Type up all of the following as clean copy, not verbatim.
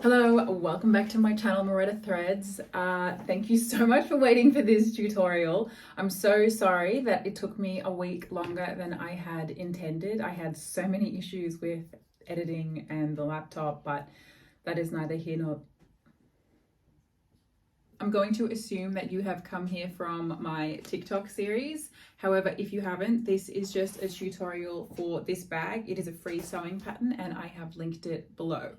Hello, welcome back to my channel, Moretta Threads. Thank you so much for waiting for this tutorial. I'm so sorry that it took me a week longer than I had intended. I had so many issues with editing and the laptop, but that is neither here nor... I'm going to assume that you have come here from my TikTok series. However, if you haven't, this is just a tutorial for this bag. It is a free sewing pattern and I have linked it below.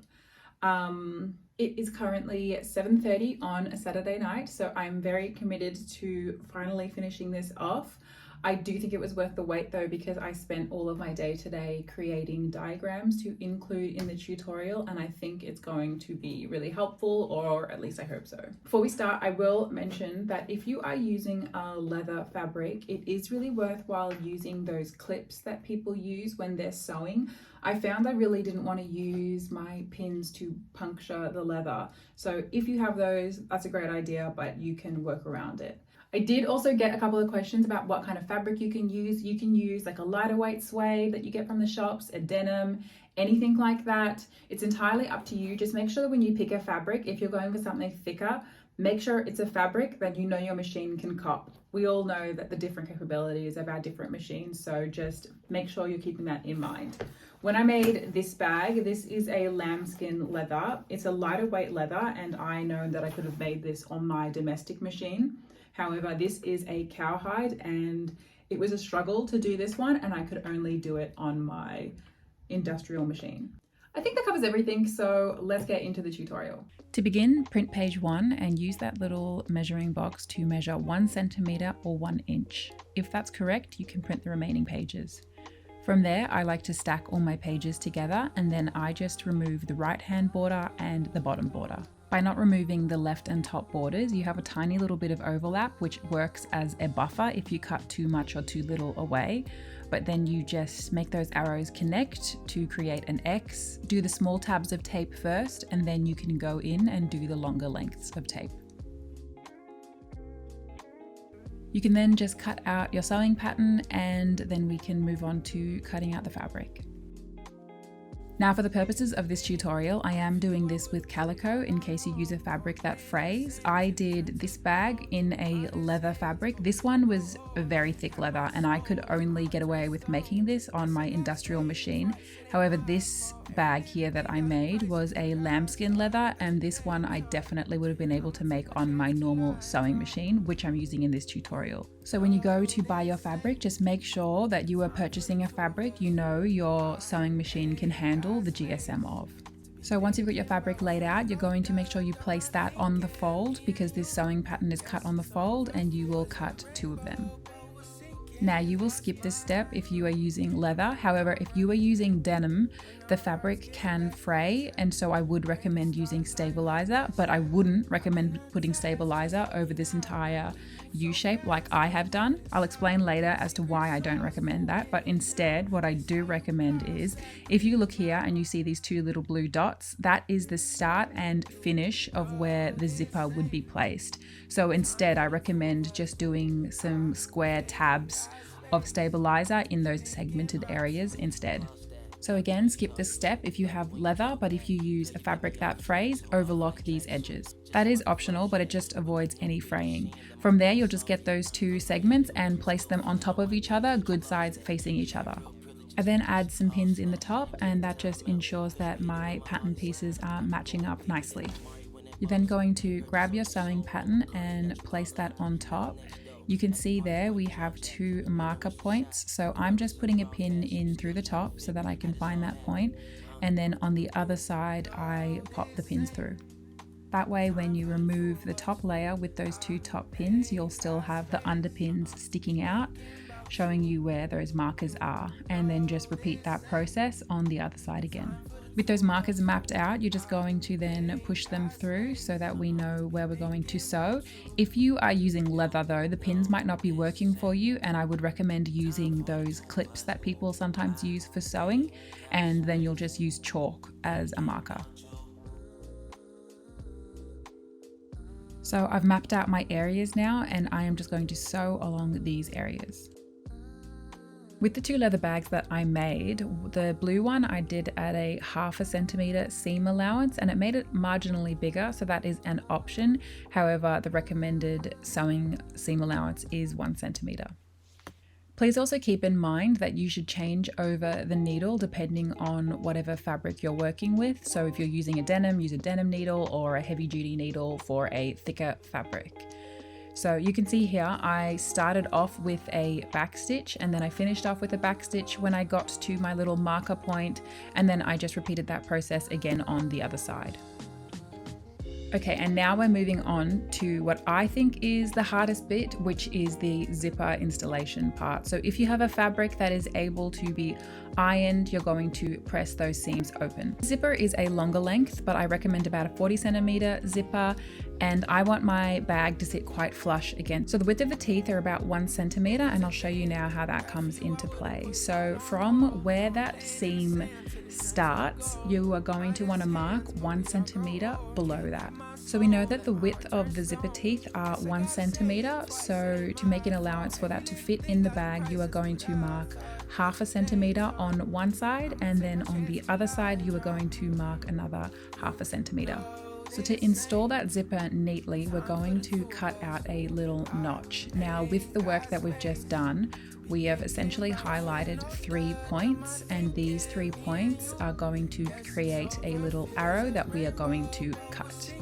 It is currently 7:30 on a Saturday night, so I'm very committed to finally finishing this off. I do think it was worth the wait though, because I spent all of my day today creating diagrams to include in the tutorial, and I think it's going to be really helpful, or at least I hope so. Before we start, I will mention that if you are using a leather fabric, it is really worthwhile using those clips that people use when they're sewing. I found I really didn't want to use my pins to puncture the leather. So if you have those, that's a great idea, but you can work around it. I did also get a couple of questions about what kind of fabric you can use. You can use like a lighter weight suede that you get from the shops, a denim, anything like that. It's entirely up to you. Just make sure that when you pick a fabric, if you're going for something thicker, make sure it's a fabric that you know your machine can cop. We all know that the different capabilities of our different machines, so just make sure you're keeping that in mind. When I made this bag, this is a lambskin leather. It's a lighter weight leather, and I know that I could have made this on my domestic machine. However, this is a cowhide, and it was a struggle to do this one, and I could only do it on my industrial machine. I think that covers everything, so let's get into the tutorial. To begin, print page 1 and use that little measuring box to measure 1 centimeter or 1 inch. If that's correct, you can print the remaining pages. From there, I like to stack all my pages together, and then I just remove the right-hand border and the bottom border. By not removing the left and top borders, you have a tiny little bit of overlap, which works as a buffer if you cut too much or too little away. But then you just make those arrows connect to create an X. Do the small tabs of tape first, and then you can go in and do the longer lengths of tape. You can then just cut out your sewing pattern, and then we can move on to cutting out the fabric. Now, for the purposes of this tutorial, I am doing this with calico in case you use a fabric that frays. I did this bag in a leather fabric. This one was a very thick leather, and I could only get away with making this on my industrial machine. However, this bag here that I made was a lambskin leather, and this one I definitely would have been able to make on my normal sewing machine, which I'm using in this tutorial. So when you go to buy your fabric, just make sure that you are purchasing a fabric you know your sewing machine can handle the GSM of. So once you've got your fabric laid out, you're going to make sure you place that on the fold, because this sewing pattern is cut on the fold, and you will cut 2 of them. Now, you will skip this step if you are using leather. However, if you are using denim, the fabric can fray, and so I would recommend using Stabliser, but I wouldn't recommend putting Stabliser over this entire U shape like I have done. I'll explain later as to why I don't recommend that, but instead what I do recommend is, if you look here and you see these 2 little blue dots, that is the start and finish of where the zipper would be placed. So instead, I recommend just doing some square tabs of Stabliser in those segmented areas instead. So again, skip this step if you have leather, but if you use a fabric that frays, overlock these edges. That is optional, but it just avoids any fraying. From there, you'll just get those 2 segments and place them on top of each other, good sides facing each other. I then add some pins in the top, and that just ensures that my pattern pieces are matching up nicely. You're then going to grab your sewing pattern and place that on top. You can see there we have 2 marker points, so I'm just putting a pin in through the top so that I can find that point, and then on the other side I pop the pins through. That way, when you remove the top layer with those 2 top pins, you'll still have the underpins sticking out, showing you where those markers are, and then just repeat that process on the other side again. With those markers mapped out, you're just going to then push them through so that we know where we're going to sew. If you are using leather though, the pins might not be working for you, and I would recommend using those clips that people sometimes use for sewing, and then you'll just use chalk as a marker. So I've mapped out my areas now, and I am just going to sew along these areas. With the two leather bags that I made, the blue one I did at a 1/2 centimeter seam allowance and it made it marginally bigger, so that is an option. However, the recommended sewing seam allowance is 1 centimeter. Please also keep in mind that you should change over the needle depending on whatever fabric you're working with. So if you're using a denim, use a denim needle or a heavy duty needle for a thicker fabric. So you can see here, I started off with a back stitch and then I finished off with a back stitch when I got to my little marker point, and then I just repeated that process again on the other side. Okay, and now we're moving on to what I think is the hardest bit, which is the zipper installation part. So if you have a fabric that is able to be ironed, you're going to press those seams open. Zipper is a longer length, but I recommend about a 40 centimeter zipper, and I want my bag to sit quite flush against. So the width of the teeth are about 1 centimeter, and I'll show you now how that comes into play. So from where that seam starts, you are going to want to mark 1 centimeter below that. So we know that the width of the zipper teeth are 1 centimeter. So to make an allowance for that to fit in the bag, you are going to mark 1/2 centimeter on one side, and then on the other side, you are going to mark another 1/2 centimeter. So to install that zipper neatly, we're going to cut out a little notch. Now with the work that we've just done, we have essentially highlighted 3 points, and these 3 points are going to create a little arrow that we are going to cut.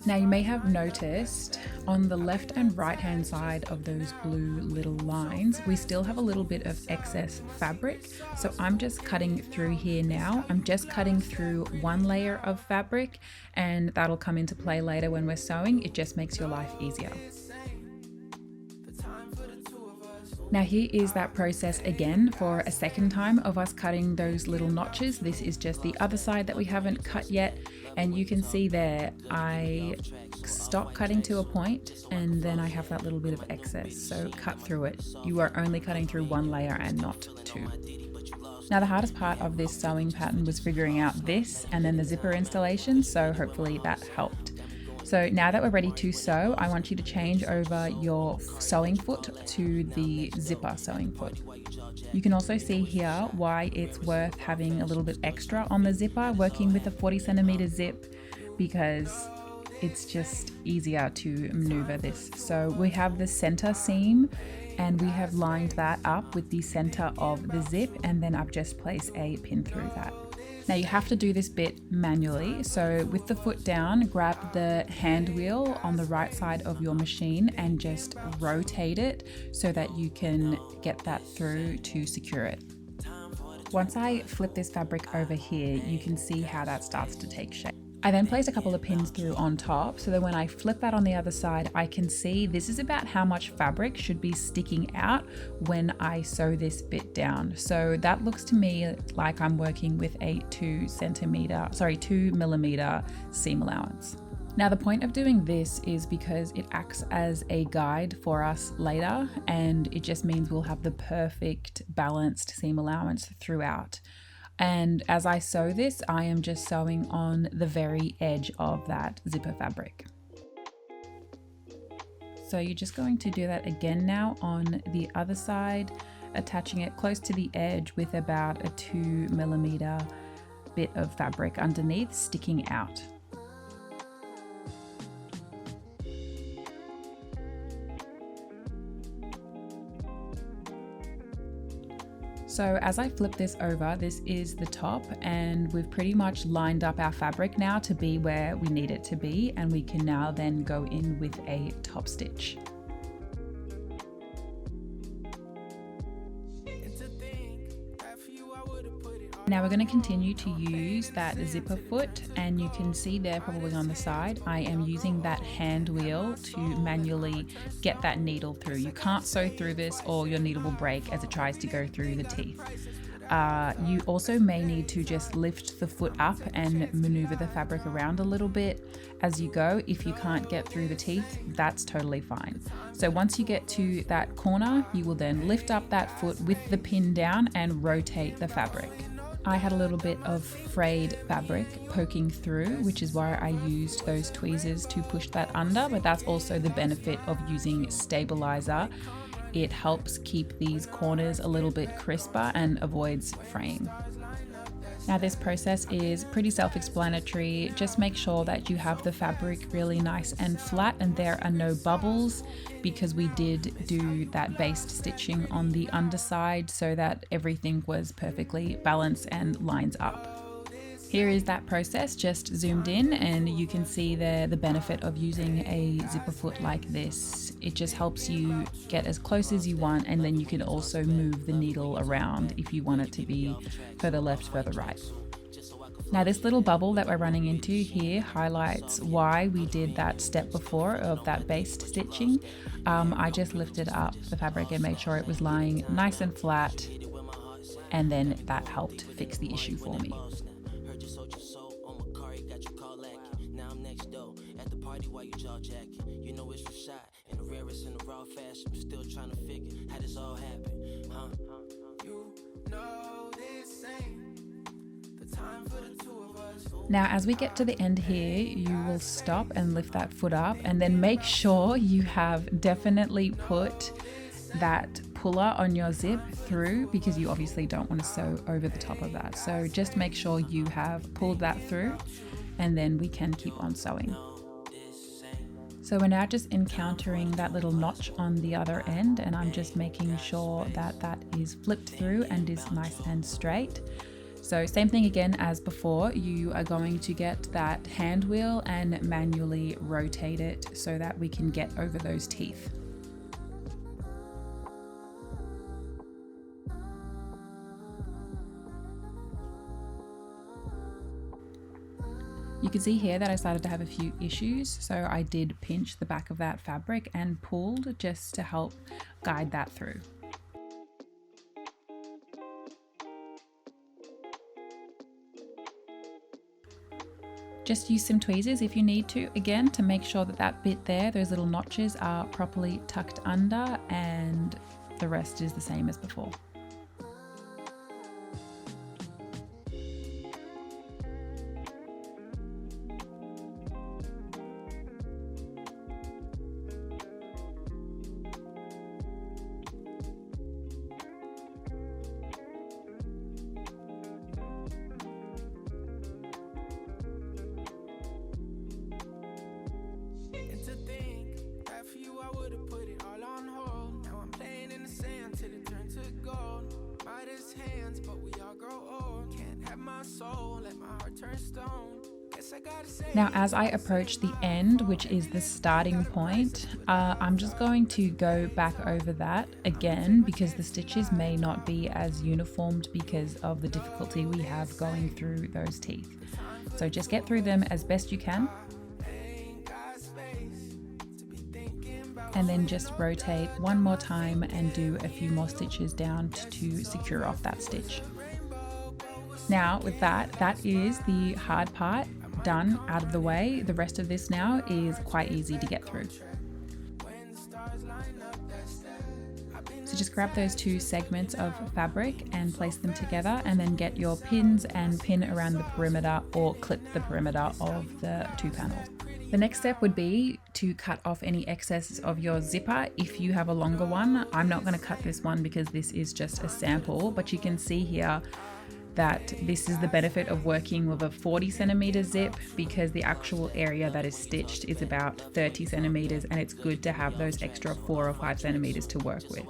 Now you may have noticed on the left and right hand side of those blue little lines, we still have a little bit of excess fabric. So I'm just cutting through here now. I'm just cutting through one layer of fabric, and that'll come into play later when we're sewing. It just makes your life easier. Now here is that process again for a second time of us cutting those little notches. This is just the other side that we haven't cut yet. And you can see there, I stop cutting to a point and then I have that little bit of excess. So cut through it. You are only cutting through one layer and not two. Now the hardest part of this sewing pattern was figuring out this and then the zipper installation. So hopefully that helped. So now that we're ready to sew, I want you to change over your sewing foot to the zipper sewing foot. You can also see here why it's worth having a little bit extra on the zipper, working with a 40 centimeter zip, because it's just easier to maneuver this. So we have the center seam and we have lined that up with the center of the zip, and then I've just placed a pin through that. Now you have to do this bit manually. So with the foot down, grab the hand wheel on the right side of your machine and just rotate it so that you can get that through to secure it. Once I flip this fabric over here, you can see how that starts to take shape. I then place a couple of pins through on top so that when I flip that on the other side, I can see this is about how much fabric should be sticking out when I sew this bit down. So that looks to me like I'm working with a 2 millimeter seam allowance. Now the point of doing this is because it acts as a guide for us later, and it just means we'll have the perfect balanced seam allowance throughout. And as I sew this, I am just sewing on the very edge of that zipper fabric. So you're just going to do that again now on the other side, attaching it close to the edge with about a 2 millimeter bit of fabric underneath sticking out. So as I flip this over, this is the top, and we've pretty much lined up our fabric now to be where we need it to be, and we can now then go in with a top stitch. Now we're going to continue to use that zipper foot, and you can see there probably on the side, I am using that hand wheel to manually get that needle through. You can't sew through this or your needle will break as it tries to go through the teeth. You also may need to just lift the foot up and maneuver the fabric around a little bit as you go. If you can't get through the teeth, that's totally fine. So once you get to that corner, you will then lift up that foot with the pin down and rotate the fabric. I had a little bit of frayed fabric poking through, which is why I used those tweezers to push that under, but that's also the benefit of using Stabliser. It helps keep these corners a little bit crisper and avoids fraying. Now this process is pretty self-explanatory. Just make sure that you have the fabric really nice and flat and there are no bubbles, because we did do that basted stitching on the underside so that everything was perfectly balanced and lines up. Here is that process just zoomed in, and you can see there the benefit of using a zipper foot like this. It just helps you get as close as you want, and then you can also move the needle around if you want it to be further left, further right. Now this little bubble that we're running into here highlights why we did that step before of that baste stitching. I just lifted up the fabric and made sure it was lying nice and flat, and then that helped fix the issue for me. Now as we get to the end here, you will stop and lift that foot up, and then make sure you have definitely put that puller on your zip through, because you obviously don't want to sew over the top of that. So just make sure you have pulled that through, and then we can keep on sewing. So we're now just encountering that little notch on the other end, and I'm just making sure that that is flipped through and is nice and straight. So same thing again as before, you are going to get that hand wheel and manually rotate it so that we can get over those teeth. You can see here that I started to have a few issues, so I did pinch the back of that fabric and pulled just to help guide that through. Just use some tweezers if you need to, again, to make sure that that bit there, those little notches are properly tucked under, and the rest is the same as before. Now as I approach the end, which is the starting point, I'm just going to go back over that again, because the stitches may not be as uniformed because of the difficulty we have going through those teeth. So just get through them as best you can, and then just rotate one more time and do a few more stitches down to secure off that stitch. Now with that, that is the hard part done, out of the way. The rest of this now is quite easy to get through. So just grab those two segments of fabric and place them together, and then get your pins and pin around the perimeter or clip the perimeter of the two panels. The next step would be to cut off any excess of your zipper if you have a longer one. I'm not going to cut this one because this is just a sample, but you can see here that this is the benefit of working with a 40 centimeter zip, because the actual area that is stitched is about 30 centimeters, and it's good to have those extra 4 or 5 centimeters to work with.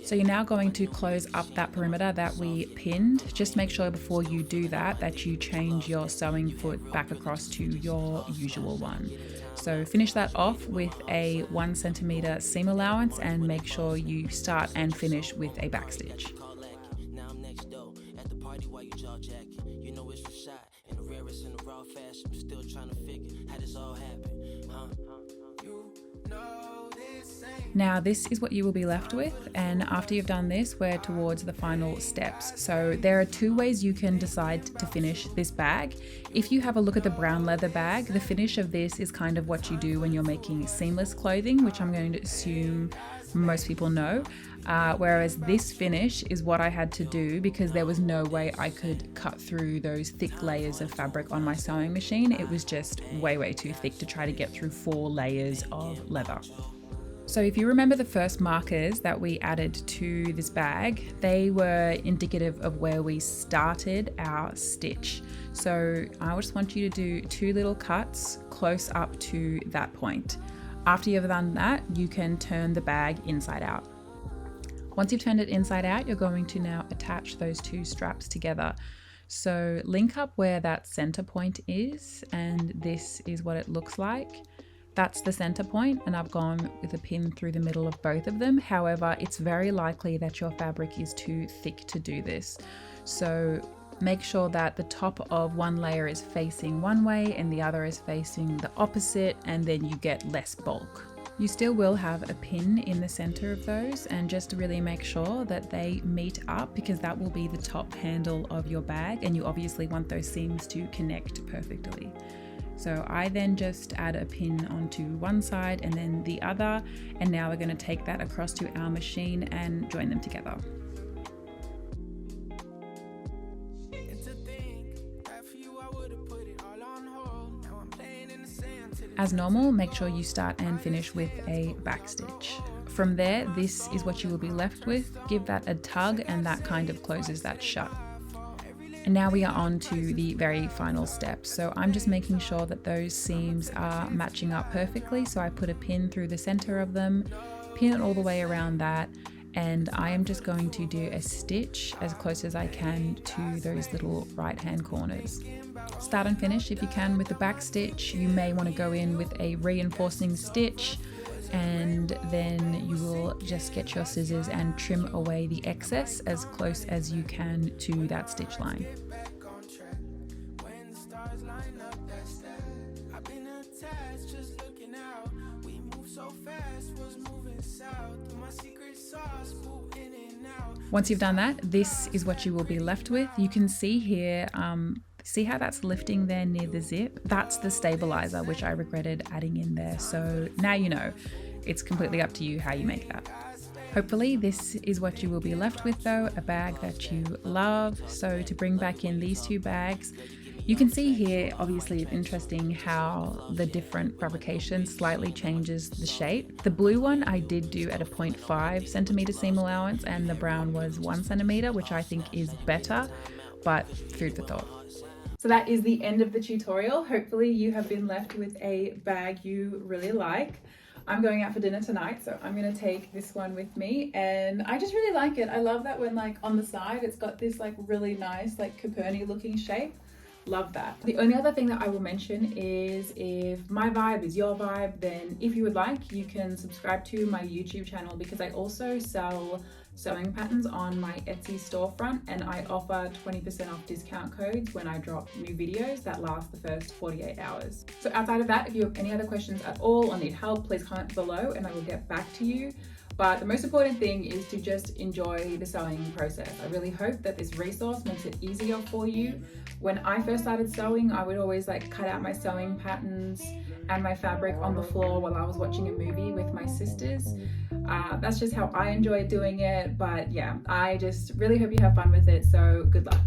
So you're now going to close up that perimeter that we pinned. Just make sure before you do that, that you change your sewing foot back across to your usual one. So finish that off with a 1 centimeter seam allowance, and make sure you start and finish with a back stitch. Now this is what you will be left with, and after you've done this, we're towards the final steps. So there are two ways you can decide to finish this bag. If you have a look at the brown leather bag, the finish of this is kind of what you do when you're making seamless clothing, which I'm going to assume most people know. Whereas this finish is what I had to do because there was no way I could cut through those thick layers of fabric on my sewing machine. It was just way too thick to try to get through 4 layers of leather. So if you remember the first markers that we added to this bag, they were indicative of where we started our stitch. So I just want you to do 2 little cuts close up to that point. After you've done that, you can turn the bag inside out. Once you've turned it inside out, you're going to now attach those 2 straps together. So link up where that center point is, and this is what it looks like. That's the center point, and I've gone with a pin through the middle of both of them. However, it's very likely that your fabric is too thick to do this. So make sure that the top of one layer is facing one way and the other is facing the opposite, and then you get less bulk. You still will have a pin in the center of those, and just to really make sure that they meet up, because that will be the top handle of your bag, and you obviously want those seams to connect perfectly. So I then just add a pin onto one side and then the other, and now we're going to take that across to our machine and join them together. As normal, make sure you start and finish with a back stitch. From there, this is what you will be left with. Give that a tug and that kind of closes that shut. And now we are on to the very final step. So I'm just making sure that those seams are matching up perfectly. So I put a pin through the center of them, pin it all the way around that, and I am just going to do a stitch as close as I can to those little right hand corners. Start and finish if you can with the back stitch. You may want to go in with a reinforcing stitch, and then you will just get your scissors and trim away the excess as close as you can to that stitch line. Once you've done that, this is what you will be left with. You can see here, see how that's lifting there near the zip? That's the stabilizer, which I regretted adding in there. So now you know. It's completely up to you how you make that. Hopefully this is what you will be left with though, a bag that you love. So to bring back in these 2 bags, you can see here, obviously it's interesting how the different fabrication slightly changes the shape. The blue one I did do at a 0.5 centimeter seam allowance, and the brown was 1 centimeter, which I think is better, but food for thought. So that is the end of the tutorial. Hopefully you have been left with a bag you really like. I'm going out for dinner tonight, so I'm gonna take this one with me, and I just really like it. I love that when like on the side it's got this like really nice like Caperni looking shape. Love that. The only other thing that I will mention is if my vibe is your vibe, then if you would like, you can subscribe to my YouTube channel, because I also sell sewing patterns on my Etsy storefront, and I offer 20% off discount codes when I drop new videos that last the first 48 hours. So outside of that, if you have any other questions at all or need help, please comment below and I will get back to you. But the most important thing is to just enjoy the sewing process. I really hope that this resource makes it easier for you. When I first started sewing, I would always like cut out my sewing patterns and my fabric on the floor while I was watching a movie with my sisters. That's just how I enjoy doing it. But yeah, I just really hope you have fun with it. So good luck.